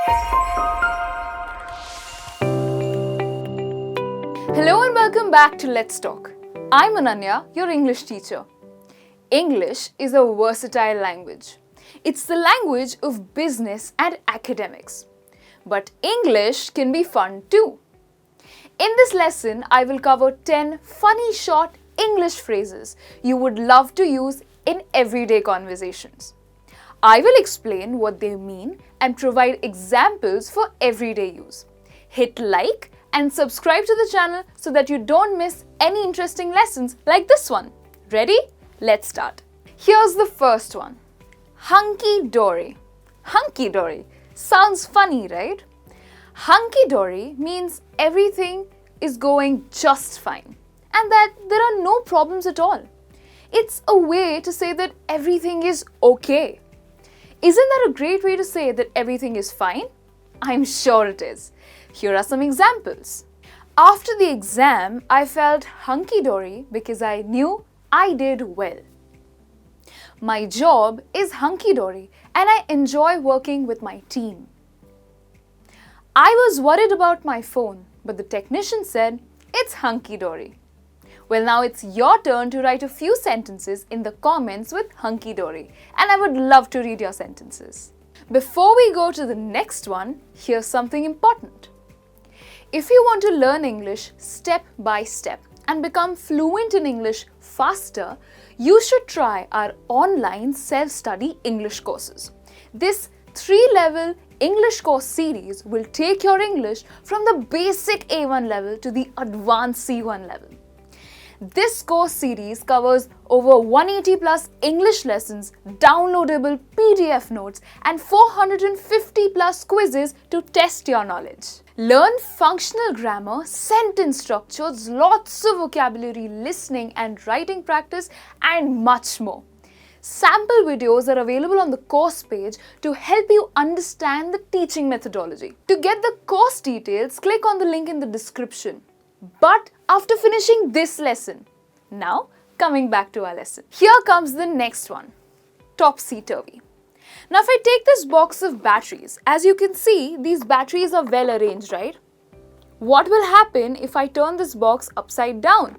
Hello and welcome back to Let's Talk. I'm Ananya, your English teacher. English is a versatile language. It's the language of business and academics. But English can be fun too. In this lesson, I will cover 10 funny short English phrases you would love to use in everyday conversations. I will explain what they mean and provide examples for everyday use. Hit like and subscribe to the channel so that you don't miss any interesting lessons like this one. Ready? Let's start. Here's the first one. Hunky Dory. Hunky Dory. Sounds funny, right? Hunky Dory means everything is going just fine and that there are no problems at all. It's a way to say that everything is okay. Isn't that a great way to say that everything is fine? I'm sure it is. Here are some examples. After the exam, I felt hunky-dory because I knew I did well. My job is hunky-dory and I enjoy working with my team. I was worried about my phone, but the technician said, it's hunky-dory. Well, now it's your turn to write a few sentences in the comments with hunky-dory, and I would love to read your sentences. Before we go to the next one, here's something important. If you want to learn English step by step and become fluent in English faster, you should try our online self-study English courses. This 3-level English course series will take your English from the basic A1 level to the advanced C1 level. This course series covers over 180 plus English lessons, downloadable PDF notes, and 450 plus quizzes to test your knowledge. Learn functional grammar, sentence structures, lots of vocabulary, listening and writing practice, and much more. Sample videos are available on the course page to help you understand the teaching methodology. To get the course details, click on the link in the description. But after finishing this lesson, now coming back to our lesson. Here comes the next one. Topsy Turvy. Now if I take this box of batteries, as you can see, these batteries are well arranged, right? What will happen if I turn this box upside down?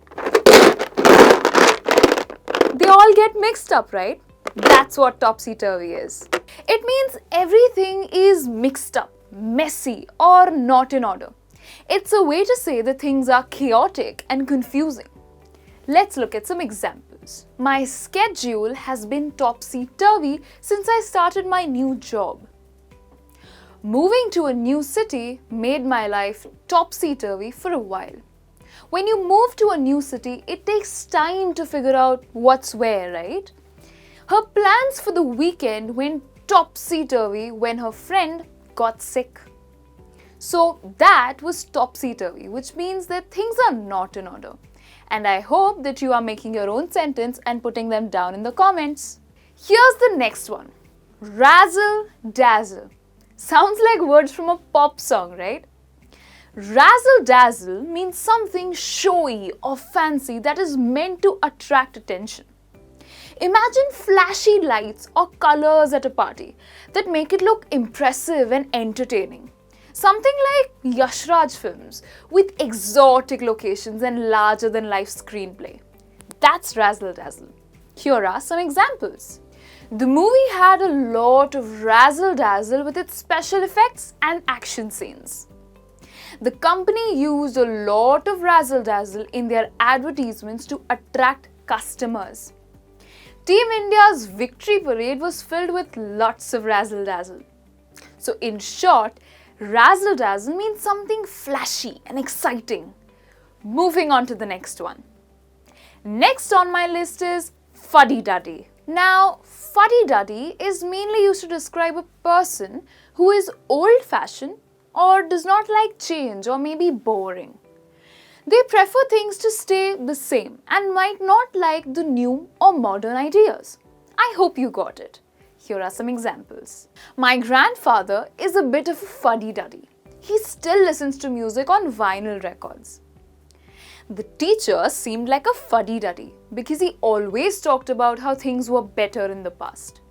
They all get mixed up, right? That's what topsy-turvy is. It means everything is mixed up, messy, or not in order. It's a way to say that things are chaotic and confusing. Let's look at some examples. My schedule has been topsy-turvy since I started my new job. Moving to a new city made my life topsy-turvy for a while. When you move to a new city, it takes time to figure out what's where, right? Her plans for the weekend went topsy-turvy when her friend got sick. So that was topsy-turvy, which means that things are not in order. And I hope that you are making your own sentence and putting them down in the comments. Here's the next one. Razzle Dazzle. Sounds like words from a pop song, right? Razzle Dazzle means something showy or fancy that is meant to attract attention. Imagine flashy lights or colors at a party that make it look impressive and entertaining. Something like Yash Raj films with exotic locations and larger than life screenplay. That's Razzle Dazzle. Here are some examples. The movie had a lot of razzle dazzle with its special effects and action scenes. The company used a lot of razzle dazzle in their advertisements to attract customers. Team India's victory parade was filled with lots of razzle dazzle. So in short, razzle dazzle means something flashy and exciting. Moving on to the next one. Next on my list is Fuddy Daddy. Now, Fuddy Daddy is mainly used to describe a person who is old-fashioned or does not like change or may be boring. They prefer things to stay the same and might not like the new or modern ideas. I hope you got it. Here are some examples. My grandfather is a bit of a fuddy-duddy. He still listens to music on vinyl records. The teacher seemed like a fuddy-duddy because he always talked about how things were better in the past.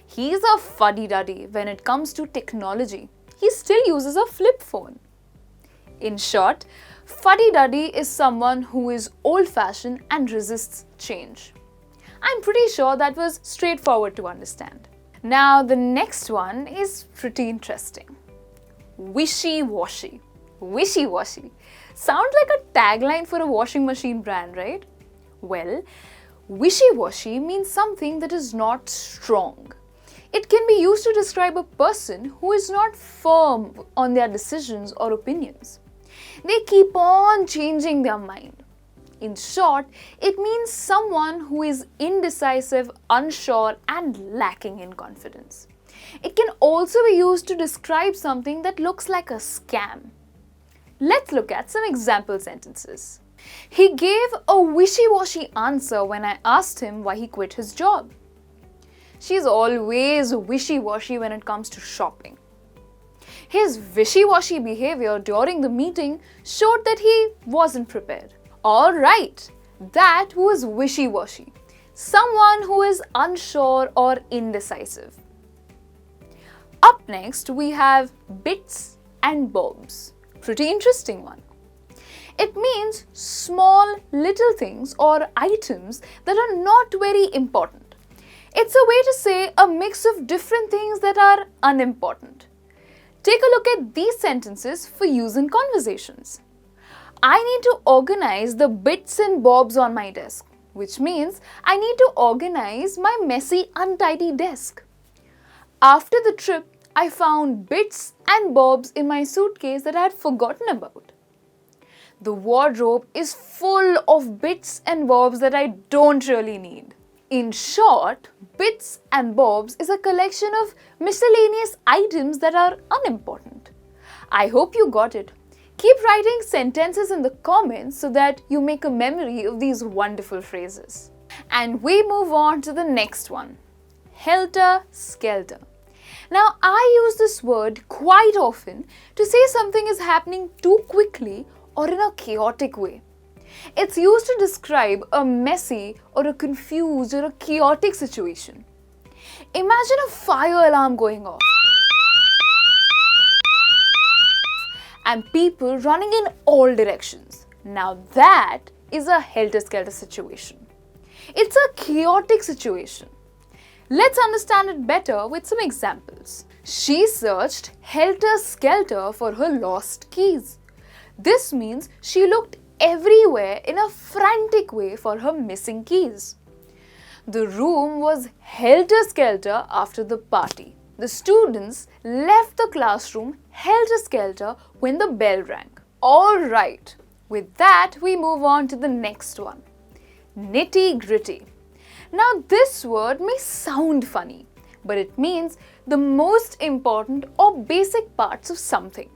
He's a fuddy-duddy when it comes to technology. he still uses a flip phone. In short, Fuddy Daddy is someone who is old-fashioned and resists change. I'm pretty sure that was straightforward to understand. Now, the next one is pretty interesting. Wishy Washy. Wishy Washy. Sounds like a tagline for a washing machine brand, right? Well, wishy washy means something that is not strong. It can be used to describe a person who is not firm on their decisions or opinions. They keep on changing their mind. In short, it means someone who is indecisive, unsure, and lacking in confidence. It can also be used to describe something that looks like a scam. Let's look at some example sentences. He gave a wishy-washy answer when I asked him why he quit his job. She's always wishy-washy when it comes to shopping. His wishy-washy behavior during the meeting showed that he wasn't prepared. Alright, that was wishy-washy. Someone who is unsure or indecisive. Up next, we have bits and bobs. Pretty interesting one. It means small little things or items that are not very important. It's a way to say a mix of different things that are unimportant. Take a look at these sentences for use in conversations. I need to organize the bits and bobs on my desk, which means I need to organize my messy, untidy desk. After the trip, I found bits and bobs in my suitcase that I had forgotten about. The wardrobe is full of bits and bobs that I don't really need. In short, bits and bobs is a collection of miscellaneous items that are unimportant. I hope you got it. Keep writing sentences in the comments so that you make a memory of these wonderful phrases. And we move on to the next one. Helter Skelter. Now, I use this word quite often to say something is happening too quickly or in a chaotic way. It's used to describe a messy or a confused or a chaotic situation. Imagine a fire alarm going off and people running in all directions. Now that is a helter-skelter situation. It's a chaotic situation. Let's understand it better with some examples. She searched helter-skelter for her lost keys. This means she looked everywhere in a frantic way for her missing keys. The room was helter-skelter after the party. The students left the classroom helter-skelter when the bell rang. Alright, with that we move on to the next one. Nitty Gritty. Now this word may sound funny, but it means the most important or basic parts of something.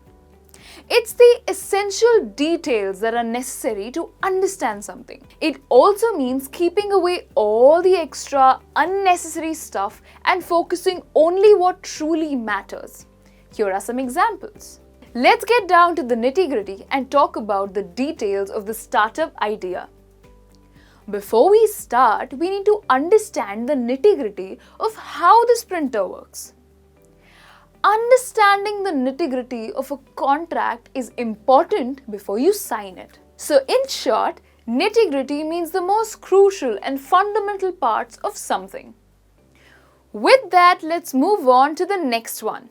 It's the essential details that are necessary to understand something. It also means keeping away all the extra, unnecessary stuff and focusing only what truly matters. Here are some examples. Let's get down to the nitty-gritty and talk about the details of the startup idea. Before we start, we need to understand the nitty-gritty of how this printer works. Understanding the nitty-gritty of a contract is important before you sign it. So in short, nitty-gritty means the most crucial and fundamental parts of something. With that, let's move on to the next one.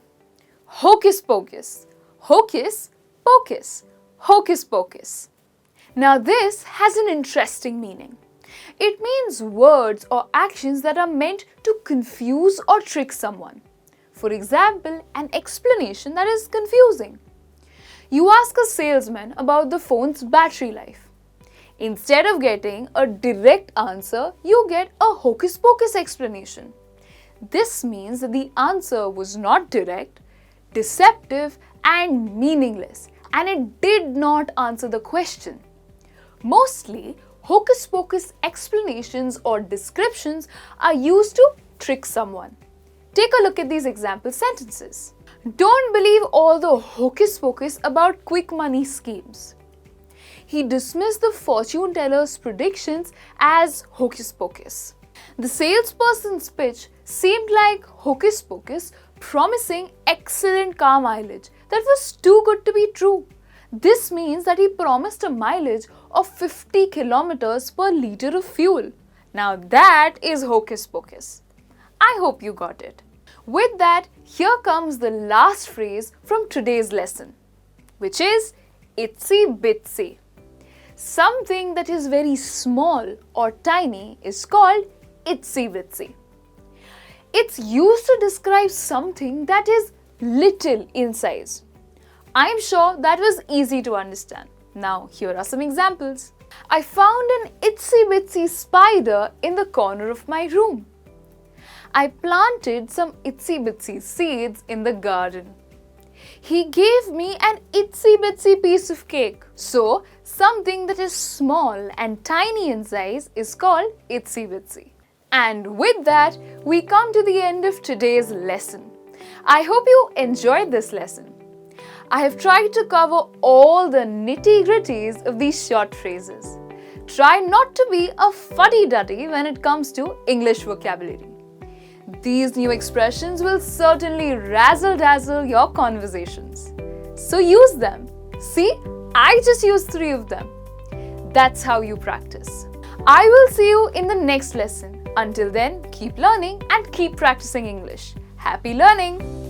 Hocus Pocus. Hocus Pocus. Hocus Pocus. Now this has an interesting meaning. It means words or actions that are meant to confuse or trick someone. For example, an explanation that is confusing. You ask a salesman about the phone's battery life. Instead of getting a direct answer, you get a hocus pocus explanation. This means that the answer was not direct, deceptive, and meaningless, and it did not answer the question. Mostly, hocus pocus explanations or descriptions are used to trick someone. Take a look at these example sentences. Don't believe all the hocus pocus about quick money schemes. He dismissed the fortune teller's predictions as hocus pocus. The salesperson's pitch seemed like hocus pocus, promising excellent car mileage that was too good to be true. This means that he promised a mileage of 50 kilometers per liter of fuel. Now that is Hocus Pocus. I hope you got it. With that, here comes the last phrase from today's lesson, which is Itsy Bitsy. Something that is very small or tiny is called Itsy Bitsy. It's used to describe something that is little in size. I'm sure that was easy to understand. Now, here are some examples. I found an itsy bitsy spider in the corner of my room. I planted some itsy bitsy seeds in the garden. He gave me an itsy bitsy piece of cake. So, something that is small and tiny in size is called itsy bitsy. And with that, we come to the end of today's lesson. I hope you enjoyed this lesson. I have tried to cover all the nitty gritties of these short phrases. Try not to be a fuddy duddy when it comes to English vocabulary. These new expressions will certainly razzle dazzle your conversations. So use them. See, I just used 3 of them. That's how you practice. I will see you in the next lesson. Until then, keep learning and keep practicing English. Happy learning!